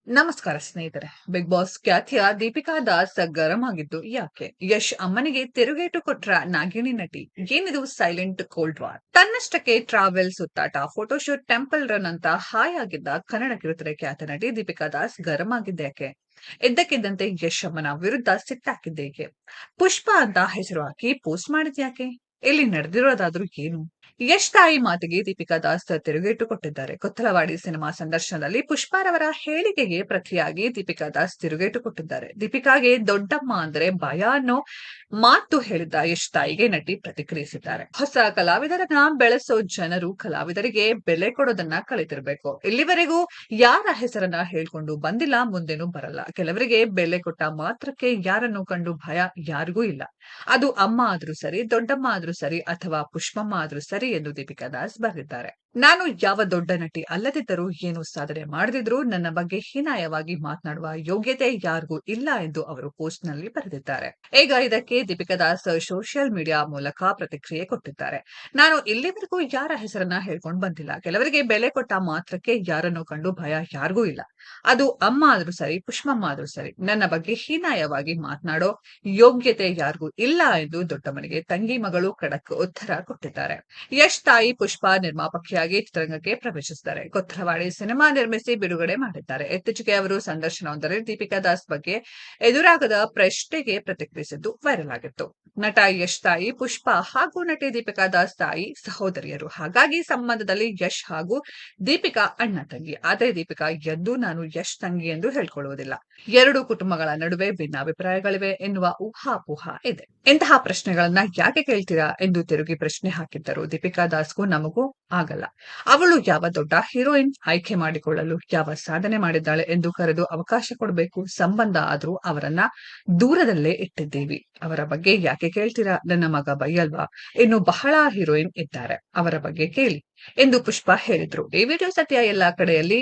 ನಮಸ್ಕಾರ ಸ್ನೇಹಿತರೆ. Big boss ಖ್ಯಾತಿಯ ದೀಪಿಕಾ ದಾಸ್ ಗರಂ ಆಗಿದ್ದು ಯಾಕೆ? ಯಶ್ ಅಮ್ಮನಿಗೆ ತಿರುಗೇಟು ಕೊಟ್ರ ನಾಗಿಣಿ ನಟಿ. ಏನಿದು ಸೈಲೆಂಟ್ ಕೋಲ್ಡ್ ವಾರ್? ತನ್ನಷ್ಟಕ್ಕೆ ಟ್ರಾವೆಲ್, ಸುತ್ತಾಟ, ಫೋಟೋಶೂಟ್, ಟೆಂಪಲ್ ರನ್ ಅಂತ ಹಾಯ್ ಆಗಿದ್ದ ಕನ್ನಡ ಕಿರುತೆರೆ ಖ್ಯಾತ ನಟಿ ದೀಪಿಕಾ ದಾಸ್ ಗರಂ ಆಗಿದ್ದ್ಯಾಕೆ? ಇದ್ದಕ್ಕಿದ್ದಂತೆ ಯಶ್ ಅಮ್ಮನ ವಿರುದ್ಧ ಸಿಟ್ಟಾಕಿದ್ದೇಕೆ? ಪುಷ್ಪ ಅಂತ ಹೆಸರು ಹಾಕಿ ಪೋಸ್ಟ್ ಮಾಡಿದ್ಯಾಕೆ? ಇಲ್ಲಿ ನಡೆದಿರೋದಾದ್ರೂ ಏನು? ಯಶ್ ತಾಯಿ ಮಾತಿಗೆ ದೀಪಿಕಾ ದಾಸ್ ತಿರುಗೇಟು ಕೊಟ್ಟಿದ್ದಾರೆ. ಕೊತ್ತಲವಾಡಿ ಸಿನಿಮಾ ಸಂದರ್ಶನದಲ್ಲಿ ಪುಷ್ಪಾರವರ ಹೇಳಿಕೆಗೆ ಪ್ರತಿಯಾಗಿ ದೀಪಿಕಾ ದಾಸ್ ತಿರುಗೇಟು ಕೊಟ್ಟಿದ್ದಾರೆ. ದೀಪಿಕಾಗೆ ದೊಡ್ಡಮ್ಮ ಅಂದ್ರೆ ಭಯ ಅನ್ನೋ ಮಾತು ಹೇಳಿದ್ದ ಯಶ್ ತಾಯಿಗೆ ನಟಿ ಪ್ರತಿಕ್ರಿಯಿಸಿದ್ದಾರೆ. ಹೊಸ ಕಲಾವಿದರನ್ನ ಬೆಳೆಸೋ ಜನರು ಕಲಾವಿದರಿಗೆ ಬೆಲೆ ಕೊಡೋದನ್ನ ಕಲಿತಿರ್ಬೇಕು. ಇಲ್ಲಿವರೆಗೂ ಯಾರ ಹೆಸರನ್ನ ಹೇಳ್ಕೊಂಡು ಬಂದಿಲ್ಲ, ಮುಂದೆನೂ ಬರಲ್ಲ. ಕೆಲವರಿಗೆ ಬೆಲೆ ಕೊಟ್ಟ ಮಾತ್ರಕ್ಕೆ ಯಾರನ್ನು ಕಂಡು ಭಯ ಯಾರಿಗೂ ಇಲ್ಲ. ಅದು ಅಮ್ಮ ಆದ್ರೂ ಸರಿ, ದೊಡ್ಡಮ್ಮ ಆದ್ರೂ ಸರಿ, ಅಥವಾ ಪುಷ್ಪಮ್ಮ ಆದ್ರೂ ಸರಿ ಎಂದು ದೀಪಿಕಾ ದಾಸ್ ಬರೆದಿದ್ದಾರೆ. ನಾನು ಯಾವ ದೊಡ್ಡ ನಟಿ ಅಲ್ಲದಿದ್ದರೂ, ಏನು ಸಾಧನೆ ಮಾಡದಿದ್ರೂ ನನ್ನ ಬಗ್ಗೆ ಹೀನಾಯವಾಗಿ ಮಾತನಾಡುವ ಯೋಗ್ಯತೆ ಯಾರಿಗೂ ಇಲ್ಲ ಎಂದು ಅವರು ಪೋಸ್ಟ್ ನಲ್ಲಿ ಬರೆದಿದ್ದಾರೆ. ಈಗ ಇದಕ್ಕೆ ದೀಪಿಕಾ ದಾಸ್ ಸೋಷಿಯಲ್ ಮೀಡಿಯಾ ಮೂಲಕ ಪ್ರತಿಕ್ರಿಯೆ ಕೊಟ್ಟಿದ್ದಾರೆ. ನಾನು ಇಲ್ಲಿವರೆಗೂ ಯಾರ ಹೆಸರನ್ನ ಹೇಳ್ಕೊಂಡು ಬಂದಿಲ್ಲ. ಕೆಲವರಿಗೆ ಬೆಲೆ ಕೊಟ್ಟ ಮಾತ್ರಕ್ಕೆ ಯಾರನ್ನು ಕಂಡು ಭಯ ಯಾರಿಗೂ ಇಲ್ಲ. ಅದು ಅಮ್ಮ ಆದ್ರೂ ಸರಿ, ಪುಷ್ಪಮ್ಮ ಆದ್ರೂ ಸರಿ, ನನ್ನ ಬಗ್ಗೆ ಹೀನಾಯವಾಗಿ ಮಾತನಾಡೋ ಯೋಗ್ಯತೆ ಯಾರಿಗೂ ಇಲ್ಲ ಎಂದು ದೊಡ್ಡಮ್ಮನಿಗೆ ತಂಗಿ ಮಗಳು ಖಡಕ್ ಉತ್ತರ ಕೊಟ್ಟಿದ್ದಾರೆ. ಯಶ್ ತಾಯಿ ಪುಷ್ಪ ನಿರ್ಮಾಪಕಿಯಾಗಿ ಚಿತ್ರರಂಗಕ್ಕೆ ಪ್ರವೇಶಿಸಿದ್ದಾರೆ. ಕೊತ್ತಲವಾಡಿ ಸಿನಿಮಾ ನಿರ್ಮಿಸಿ ಬಿಡುಗಡೆ ಮಾಡಿದ್ದಾರೆ. ಇತ್ತೀಚೆಗೆ ಅವರು ಸಂದರ್ಶನವೊಂದರಲ್ಲಿ ದೀಪಿಕಾ ದಾಸ್ ಬಗ್ಗೆ ಎದುರಾಗದ ಪ್ರಶ್ನೆಗೆ ಪ್ರತಿಕ್ರಿಯಿಸಿದ್ದು ವೈರಲ್ ಆಗಿತ್ತು. ನಟ ಯಶ್ ತಾಯಿ ಪುಷ್ಪ ಹಾಗೂ ನಟಿ ದೀಪಿಕಾ ದಾಸ್ ತಾಯಿ ಸಹೋದರಿಯರು. ಹಾಗಾಗಿ ಸಂಬಂಧದಲ್ಲಿ ಯಶ್ ಹಾಗೂ ದೀಪಿಕಾ ಅಣ್ಣ ತಂಗಿ. ಆದರೆ ದೀಪಿಕಾ ಎಂದೂ ನಾನು ಯಶ್ ತಂಗಿ ಎಂದು ಹೇಳ್ಕೊಳ್ಳುವುದಿಲ್ಲ. ಎರಡು ಕುಟುಂಬಗಳ ನಡುವೆ ಭಿನ್ನಾಭಿಪ್ರಾಯಗಳಿವೆ ಎನ್ನುವ ಊಹಾಪೋಹ ಇದೆ. ಇಂತಹ ಪ್ರಶ್ನೆಗಳನ್ನ ಯಾಕೆ ಕೇಳ್ತೀರಾ ಎಂದು ತಿರುಗಿ ಪ್ರಶ್ನೆ ಹಾಕಿದ್ದರು. ದೀಪಿಕಾ ದಾಸ್ಗೂ ನಮಗೂ ಆಗಲ್ಲ. ಅವಳು ಯಾವ ದೊಡ್ಡ ಹೀರೋಯಿನ್ ಆಯ್ಕೆ ಮಾಡಿಕೊಳ್ಳಲು ಯಾವ ಸಾಧನೆ ಮಾಡಿದ್ದಾಳೆ ಎಂದು ಕರೆದು ಅವಕಾಶ ಕೊಡಬೇಕು. ಸಂಬಂಧ ಆದ್ರೂ ಅವರನ್ನ ದೂರದಲ್ಲೇ ಇಟ್ಟಿದ್ದೀವಿ. ಅವರ ಬಗ್ಗೆ ಯಾಕೆ ಕೇಳ್ತೀರಾ? ನನ್ನ ಮಗ ಬೈಯಲ್ವಾ? ಇನ್ನು ಬಹಳ ಹೀರೋಯಿನ್ ಇದ್ದಾರೆ, ಅವರ ಬಗ್ಗೆ ಕೇಳಿ ಎಂದು ಪುಷ್ಪ ಹೇಳಿದ್ರು. ಈ ವಿಡಿಯೋ ಸದ್ಯ ಎಲ್ಲಾ ಕಡೆಯಲ್ಲಿ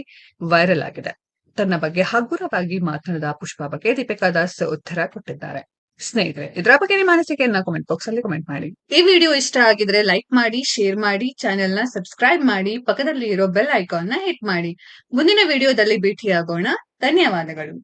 ವೈರಲ್ ಆಗಿದೆ. ತನ್ನ ಬಗ್ಗೆ ಹಗುರವಾಗಿ ಮಾತನಾಡಿದ ಪುಷ್ಪ ಬಗ್ಗೆ ದೀಪಿಕಾ ದಾಸ್ ಉತ್ತರ ಕೊಟ್ಟಿದ್ದಾರೆ. ಸ್ನೇಹಿತರೆ, ಇದರ ಬಗ್ಗೆ ನಿಮ್ಮ ಅನಿಸಿಕೆಯನ್ನ ಕಾಮೆಂಟ್ ಬಾಕ್ಸ್ ಅಲ್ಲಿ ಕಾಮೆಂಟ್ ಮಾಡಿ. ಈ ವಿಡಿಯೋ ಇಷ್ಟ ಆಗಿದ್ರೆ ಲೈಕ್ ಮಾಡಿ, ಶೇರ್ ಮಾಡಿ, ಚಾನೆಲ್ ನ ಸಬ್ಸ್ಕ್ರೈಬ್ ಮಾಡಿ, ಪಕ್ಕದಲ್ಲಿ ಇರೋ ಬೆಲ್ ಐಕಾನ್ ನ ಹಿಟ್ ಮಾಡಿ. ಮುಂದಿನ ವಿಡಿಯೋದಲ್ಲಿ ಭೇಟಿಯಾಗೋಣ. ಧನ್ಯವಾದಗಳು.